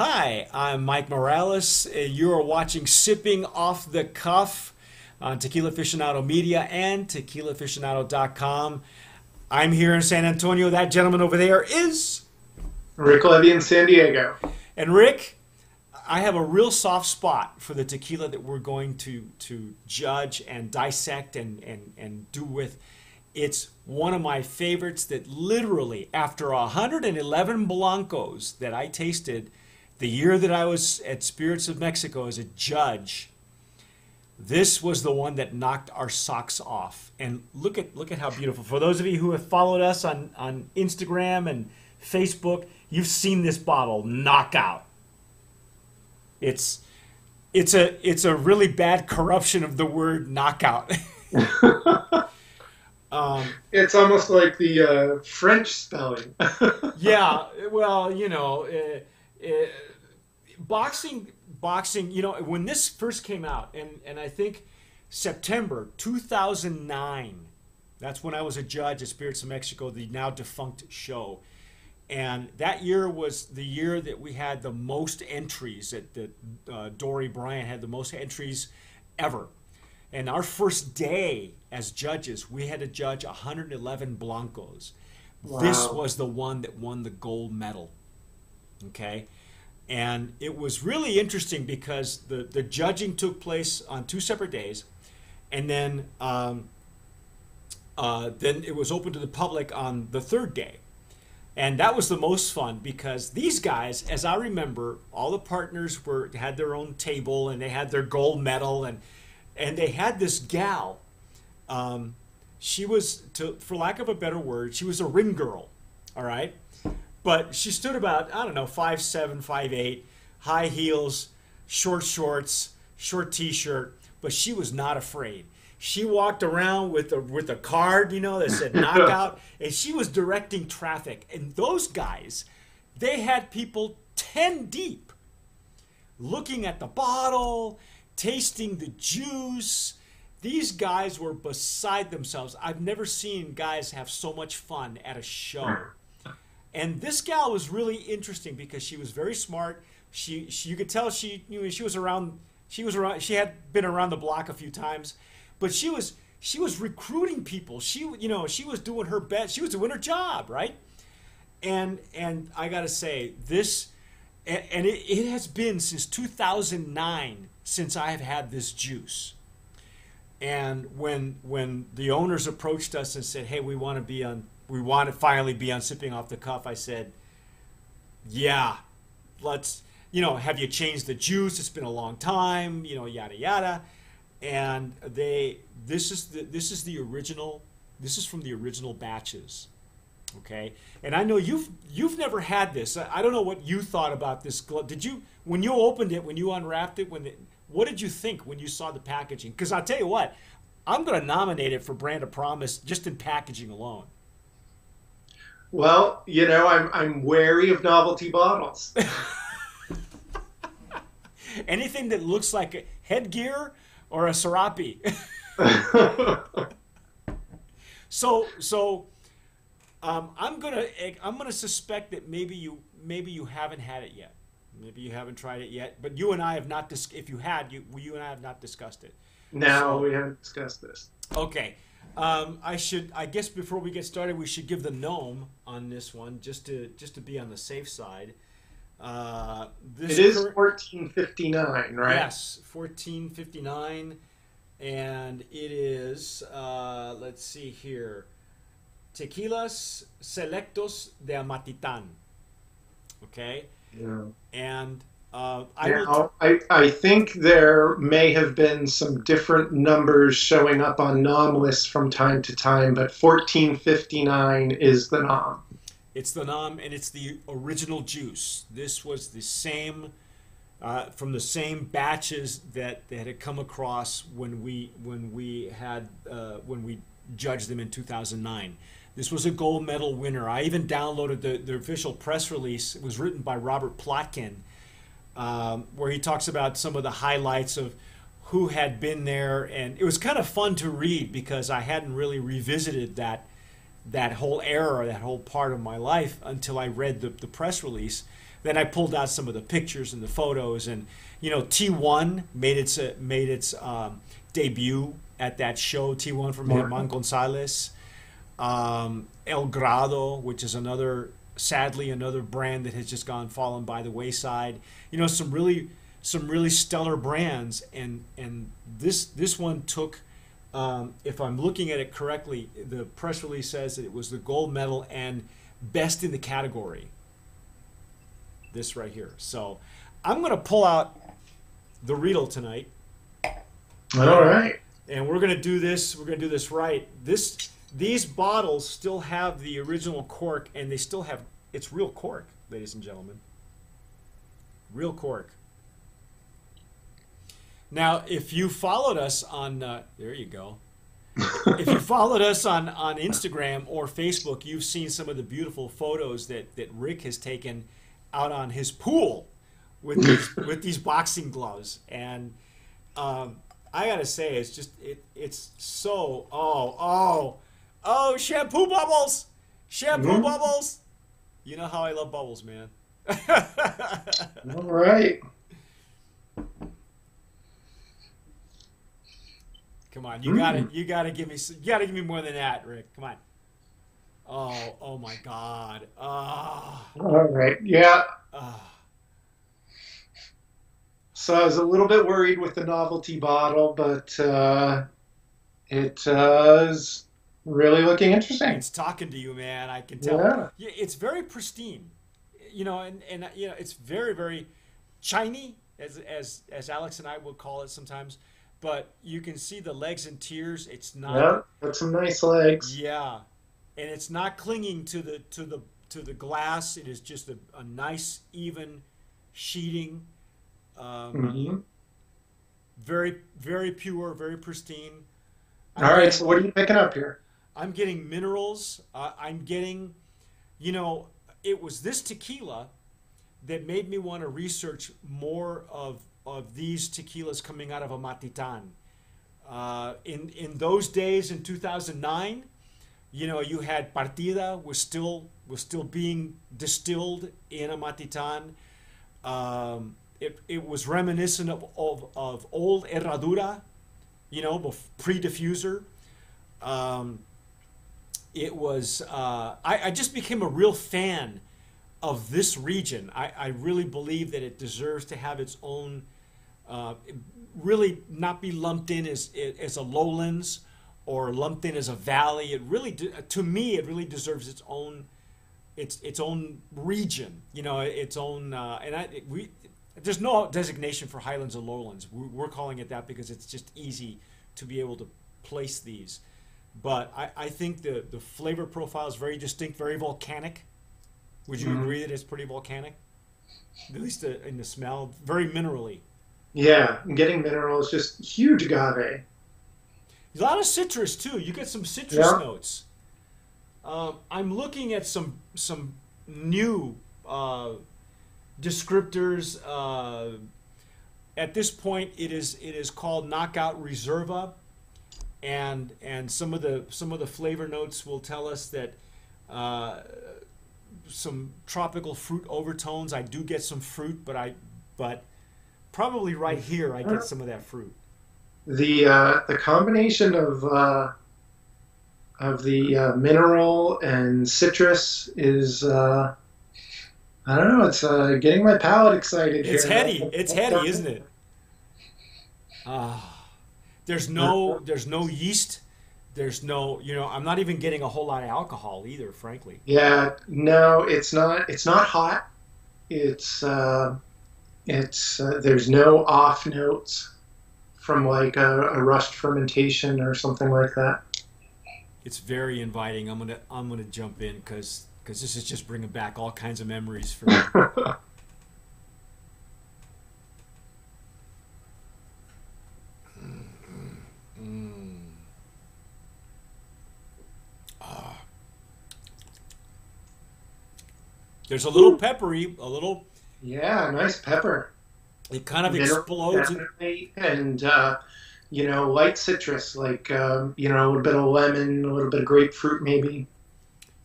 Hi, I'm Mike Morales. You are watching Sipping Off the Cuff on Tequila Aficionado Media and tequilaaficionado.com. I'm here in San Antonio. That gentleman over there is Rick Levy in San Diego. And Rick, I have a real soft spot for the tequila that we're going to judge and dissect and do with. It's one of my favorites that literally, after 111 Blancos that I tasted the year that I was at Spirits of Mexico as a judge, this was the one that knocked our socks off. And look at how beautiful. For those of you who have followed us on Instagram and Facebook, you've seen this bottle, Knockout. It's a really bad corruption of the word knockout. It's almost like the French spelling. Yeah, well, boxing, when this first came out, and I think September 2009, that's when I was a judge at Spirits of Mexico, the now defunct show. And that year was the year that we had the most entries, that Dory Bryant had the most entries ever. And our first day as judges, we had to judge 111 Blancos. Wow. This was the one that won the gold medal. Okay? And it was really interesting because the judging took place on two separate days. And then it was open to the public on the third day. And that was the most fun because these guys, as I remember, all the partners had their own table and they had their gold medal and they had this gal. She was, for lack of a better word, she was a ring girl, all right? But she stood about, I don't know, 5'7", 5'8", high heels, short shorts, short T-shirt, but she was not afraid. She walked around with a card, that said Knockout, and she was directing traffic. And those guys, they had people 10 deep, looking at the bottle, tasting the juice. These guys were beside themselves. I've never seen guys have so much fun at a show. And this gal was really interesting because she was very smart. You could tell she had been around the block a few times. But she was recruiting people. She was doing her best. She was doing her job, right? And I got to say, it has been since 2009 since I have had this juice. And when the owners approached us and said, "Hey, we want to finally be on Sipping Off the Cuff," I said, "Yeah, let's, have you changed the juice? It's been a long time, yada yada." And this is the original. This is from the original batches, okay? And I know you've never had this. I don't know what you thought about this glove. Did you, when you opened it, when you unwrapped it, what did you think when you saw the packaging? Because I'll tell you what, I'm going to nominate it for Brand of Promise just in packaging alone. Well, I'm wary of novelty bottles. Anything that looks like a headgear or a serape. So I'm gonna suspect that maybe you haven't had it yet. Maybe you haven't tried it yet. But you and I have not. If you had, you and I have not discussed it. No, we haven't discussed this. Okay. I guess before we get started, we should give the gnome on this one just to be on the safe side. It is 1459, right? Yes, 1459, and it is. Let's see here, Tequilas Selectos de Amatitan. Okay. Yeah. And I think there may have been some different numbers showing up on nom lists from time to time, but 1459 is the nom. It's the nom, and it's the original juice. This was the same, from the same batches that had come across when we judged them in 2009. This was a gold medal winner. I even downloaded the official press release. It was written by Robert Plotkin, where he talks about some of the highlights of who had been there, and it was kind of fun to read because I hadn't really revisited that whole era, that whole part of my life until I read the press release. Then I pulled out some of the pictures and the photos, and T1 made its debut at that show. T1 from Germán González, El Grado, which is sadly another brand that has just fallen by the wayside. Some really stellar brands, and this one took. If I'm looking at it correctly, the press release says that it was the gold medal and best in the category. This right here. So I'm going to pull out the Riedel tonight. All right. And we're going to do this. We're going to do this right. These bottles still have the original cork, and they still have, it's real cork, ladies and gentlemen. Real cork. Now, if you followed us on, there you go. If you followed us on Instagram or Facebook, you've seen some of the beautiful photos that Rick has taken out on his pool with these boxing gloves. And I gotta say, it's so shampoo bubbles, bubbles. You know how I love bubbles, man. All right. Come on, you gotta give me more than that, Rick. Come on. Oh my God. All right. Yeah. So I was a little bit worried with the novelty bottle, but it is really looking interesting. It's talking to you, man. I can tell. Yeah. It's very pristine, and it's very, very shiny, as Alex and I will call it sometimes. But you can see the legs and tears. It's not. Yeah, got some nice legs. Yeah, and it's not clinging to the glass. It is just a nice, even sheeting. Very, very pure, very pristine. All right. So what are you picking up here? I'm getting minerals. I'm getting, it was this tequila that made me want to research more of these tequilas coming out of Amatitan. In those days, in 2009, you had Partida was still being distilled in Amatitan. It was reminiscent of old Herradura, pre-diffuser. It was. I just became a real fan of this region. I really believe that it deserves to have its own. Really not be lumped in as a lowlands or lumped in as a valley. It really, to me, it really deserves its own region. Its own. There's no designation for highlands or lowlands. We're calling it that because it's just easy to be able to place these. But I think the flavor profile is very distinct, very volcanic. Would you agree that it's pretty volcanic? At least in the smell, very minerally. Yeah, I'm getting minerals, just huge agave. A lot of citrus too. You get some citrus notes. I'm looking at some new descriptors. At this point, it is called Nocaut Reserva, and some of the flavor notes will tell us that some tropical fruit overtones. I do get some fruit, but probably right here I get some of that fruit. The combination of the mineral and citrus is I don't know. It's getting my palate excited. It's here. heady. It's heady, isn't it? There's no yeast. There's no, I'm not even getting a whole lot of alcohol either, frankly. Yeah, no, it's not. It's not hot. It's there's no off notes from like a rust fermentation or something like that. It's very inviting. I'm gonna jump in because this is just bringing back all kinds of memories for me. There's a little peppery, a little. Yeah, nice pepper. It kind of explodes. And light citrus, like a little bit of lemon, a little bit of grapefruit, maybe.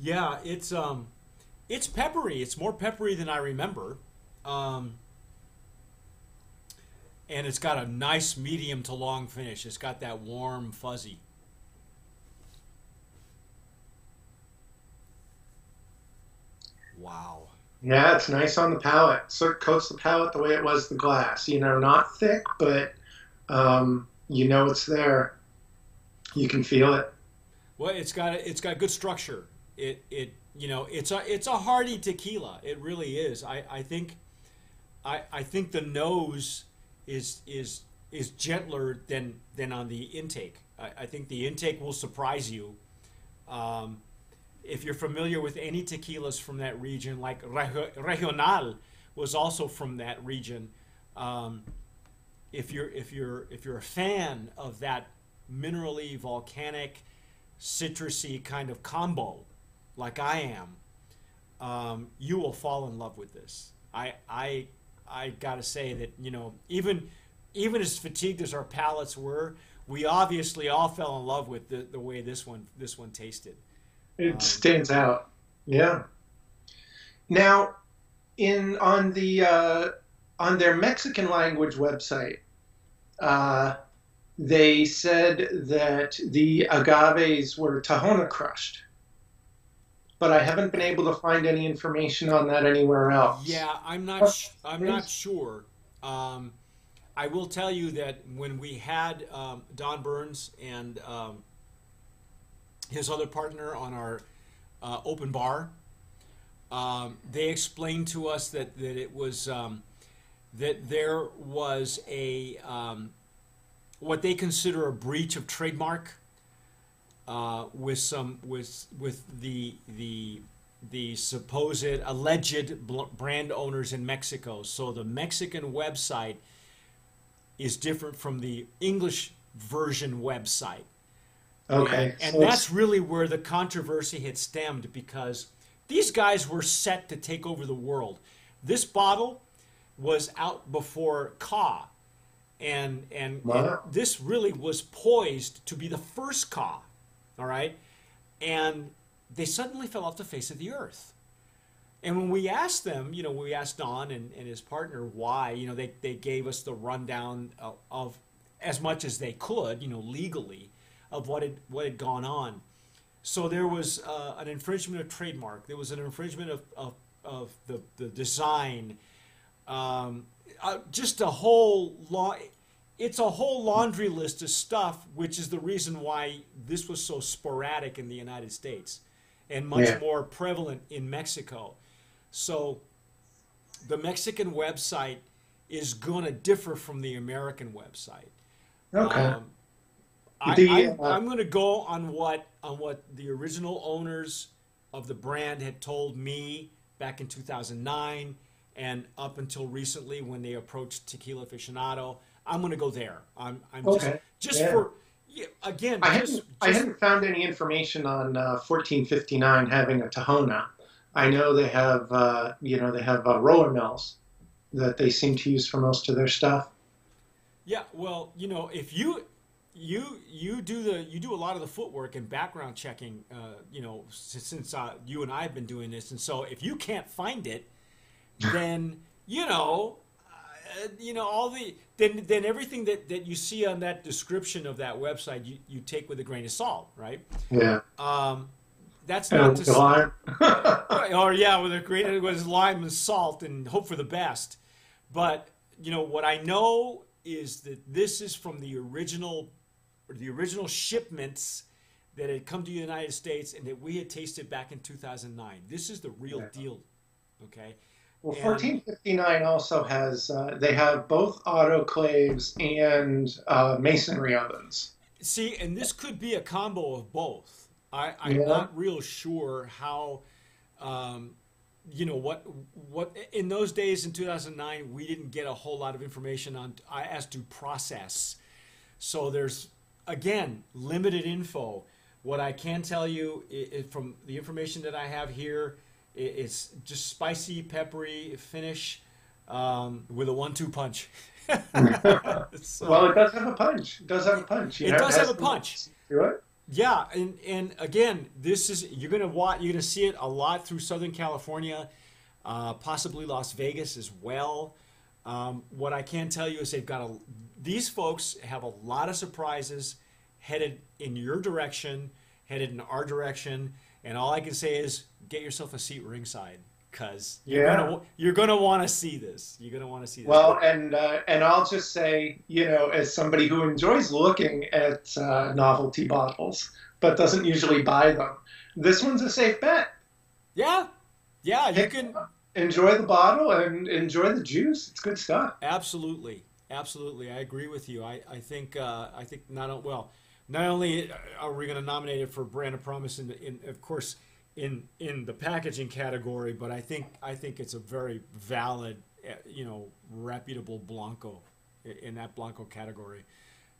Yeah, it's peppery. It's more peppery than I remember. And it's got a nice medium to long finish. It's got that warm fuzzy. Wow. Yeah, it's nice on the palate. Sort of coats the palate the way it was the glass. You know, not thick, but you know it's there. You can feel it. Well, it's got good structure. It's a hearty tequila. It really is. I think the nose is gentler than on the intake. I think the intake will surprise you. If you're familiar with any tequilas from that region, like Regional was also from that region. If you're a fan of that minerally, volcanic, citrusy kind of combo, like I am, you will fall in love with this. I gotta say that, even as fatigued as our palates were, we obviously all fell in love with the way this one tasted. It stands out. Yeah. Now, on their Mexican language website, they said that the agaves were Tahona crushed, but I haven't been able to find any information on that anywhere else. Yeah, I'm not sure. I will tell you that when we had Don Burns and his other partner on our open bar, they explained to us that it was that there was a what they consider a breach of trademark with the supposed alleged brand owners in Mexico. So the Mexican website is different from the English version website. Okay. And that's really where the controversy had stemmed, because these guys were set to take over the world. This bottle was out before Ka, and this really was poised to be the first Ka, all right? And they suddenly fell off the face of the earth. And when we asked them, we asked Don and his partner why, they gave us the rundown of as much as they could, legally, of what had gone on. So there was an infringement of trademark. There was an infringement of the design. Just a whole it's a whole laundry list of stuff, which is the reason why this was so sporadic in the United States and much more prevalent in Mexico. So the Mexican website is going to differ from the American website. Okay. I'm going to go on what the original owners of the brand had told me back in 2009 and up until recently when they approached Tequila Aficionado. I'm going to go there. I'm okay. for again. I hadn't found any information on 1459 having a Tahona. I know they have roller mills that they seem to use for most of their stuff. Yeah, well, if you do a lot of the footwork and background checking, since you and I have been doing this, and so if you can't find it, then then everything that you see on that description of that website you take with a grain of salt, right? Yeah. That's not to lime. or yeah, with lime and salt and hope for the best. But what I know is that this is from the original shipments that had come to the United States and that we had tasted back in 2009. This is the real deal, okay? Well, 1459 also has, they have both autoclaves and masonry ovens. See, and this could be a combo of both. I'm not real sure how, what in those days in 2009, we didn't get a whole lot of information on as to process. So there's, again, limited info. What I can tell you from the information that I have here, it's just spicy, peppery finish with a 1-2 punch. So, well, it does have a punch. It does have a punch. It does have a punch. Do it? Yeah, and again, this is you're gonna see it a lot through Southern California, possibly Las Vegas as well. What I can tell you is these folks have a lot of surprises headed in your direction, headed in our direction, and all I can say is get yourself a seat ringside because Yeah. you're gonna want to see this. You're gonna want to see this. Well, and I'll just say, as somebody who enjoys looking at novelty bottles but doesn't usually buy them, this one's a safe bet. Yeah, yeah, you Pick can. enjoy the bottle and enjoy the juice. It's good stuff. Absolutely, absolutely. I agree with you. I think not only are we going to nominate it for Brand of Promise in of course in the packaging category, but I think it's a very valid, reputable Blanco in that Blanco category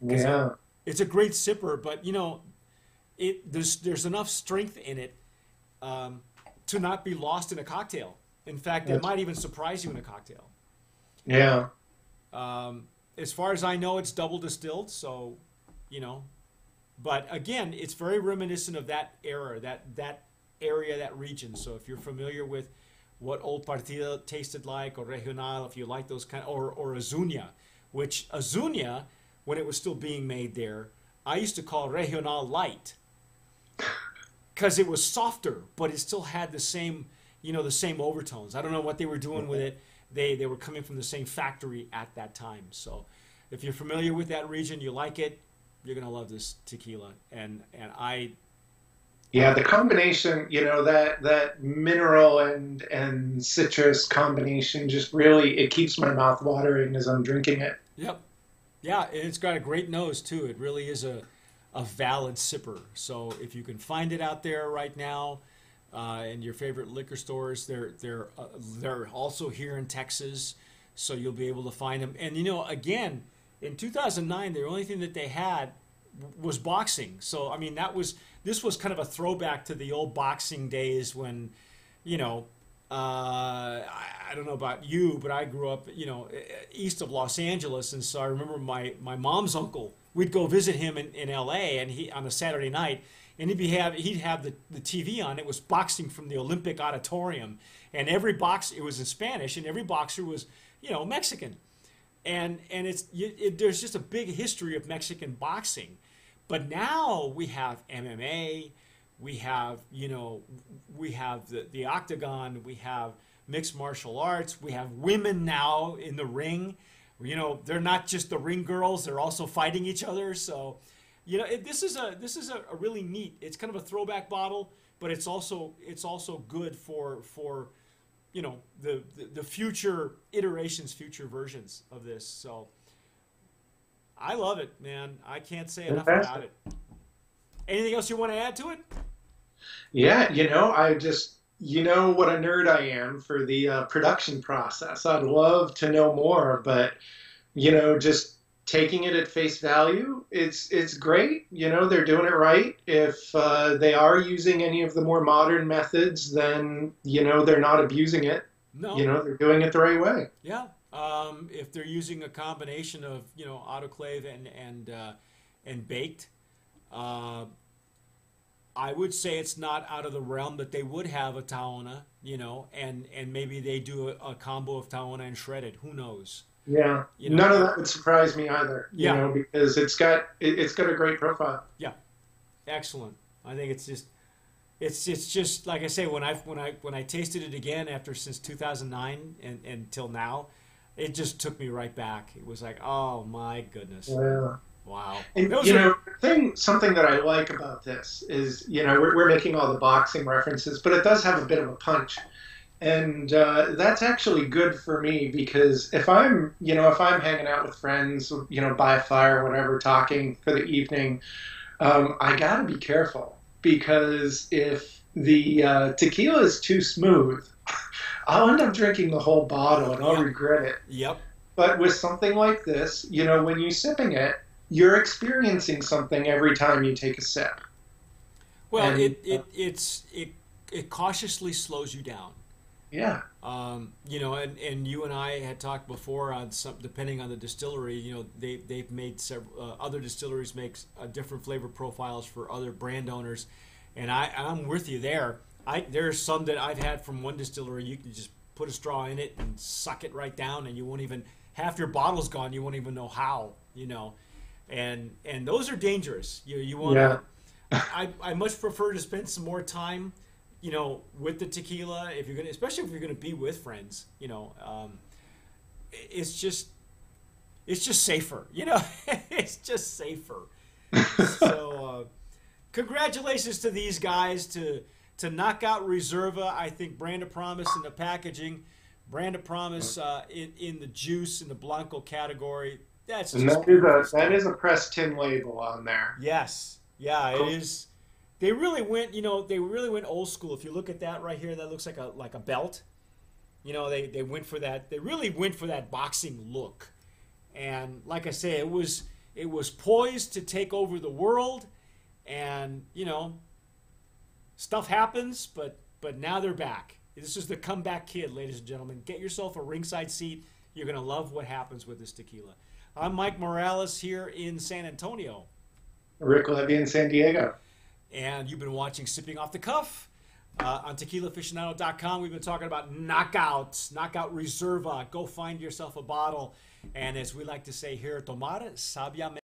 because Yeah. it's a great sipper, but there's enough strength in it to not be lost in a cocktail. In fact, it might even surprise you in a cocktail. Yeah. As far as I know, it's double distilled, so you know. But again, it's very reminiscent of that era, that area, that region. So if you're familiar with what Old Partida tasted like, or Regional, if you like those or Azuña, which Azuña, when it was still being made there, I used to call Regional light because it was softer, but it still had the same overtones. I don't know what they were doing with it. They were coming from the same factory at that time. So if you're familiar with that region, you like it, you're gonna love this tequila. Yeah, the combination, that mineral and citrus combination just really it keeps my mouth watering as I'm drinking it. Yep, yeah, and it's got a great nose too. It really is a valid sipper. So if you can find it out there right now, in your favorite liquor stores, they're also here in Texas, so you'll be able to find them. And again, in 2009, the only thing that they had was boxing. So I mean, this was kind of a throwback to the old boxing days when, I don't know about you, but I grew up, east of Los Angeles, and so I remember my mom's uncle. We'd go visit him in L.A. and he on a Saturday night, and he'd have the TV on. It was boxing from the Olympic Auditorium, and it was in Spanish, and every boxer was Mexican, and there's just a big history of Mexican boxing, but now we have MMA. We have, we have the octagon, we have mixed martial arts, we have women now in the ring. They're not just the ring girls; they're also fighting each other. So, this is a really neat. It's kind of a throwback bottle, but it's also good for the future iterations, future versions of this. So, I love it, man. I can't say enough about Fantastic. it. Anything else you want to add to it? Yeah, I just, what a nerd I am for the production process. I'd love to know more, but, just taking it at face value, it's great. They're doing it right. If they are using any of the more modern methods, then, they're not abusing it. No. They're doing it the right way. Yeah. If they're using a combination of autoclave and baked, I would say it's not out of the realm that they would have a Tahona, and maybe they do a combo of Tahona and shredded. Who knows? Yeah. You know. None of that would surprise me either, Yeah. because it's got a great profile. Yeah. Excellent. I think it's just like I say when I tasted it again since 2009 and until now, it just took me right back. It was like, oh my goodness. Yeah. Wow. And something that I like about this is, we're making all the boxing references, but it does have a bit of a punch, and that's actually good for me because if I'm hanging out with friends, by a fire or whatever, talking for the evening, I gotta be careful because if the tequila is too smooth, I'll end up drinking the whole bottle and I'll regret it. Yep. But with something like this, when you're sipping it, you're experiencing something every time you take a sip. Well, And it cautiously slows you down. Yeah. You know, and you and I had talked before on some, depending on the distillery, you know, they've made several, other distilleries make different flavor profiles for other brand owners. And I'm with you there. There's some that I've had from one distillery, you can just put a straw in it and suck it right down, and you won't even, half your bottle's gone, you won't even know how, you know. And those are dangerous. You want to, I much prefer to spend some more time, you know, with the tequila, if you're gonna, especially if you're gonna be with friends, you know. It's just safer, you know. It's just safer. So congratulations to these guys, to Nocaut Reserva. I think brand of promise in the packaging, brand of promise in the juice, in the Blanco category. That's just that is a pressed tin label on there. Yes, yeah, cool. It is. They really went, you know, they really went old school. If you look at that right here, that looks like a belt. You know, they went for that. They really went for that boxing look. And like I say, it was poised to take over the world. And you know, stuff happens, but now they're back. This is the comeback kid, ladies and gentlemen. Get yourself a ringside seat. You're gonna love what happens with this tequila. I'm Mike Morales here in San Antonio. Rick Levy in San Diego. And you've been watching Sipping Off the Cuff on TequilaAficionado.com. We've been talking about Nocaut Reserva. Go find yourself a bottle. And as we like to say here, tomar sabiamente.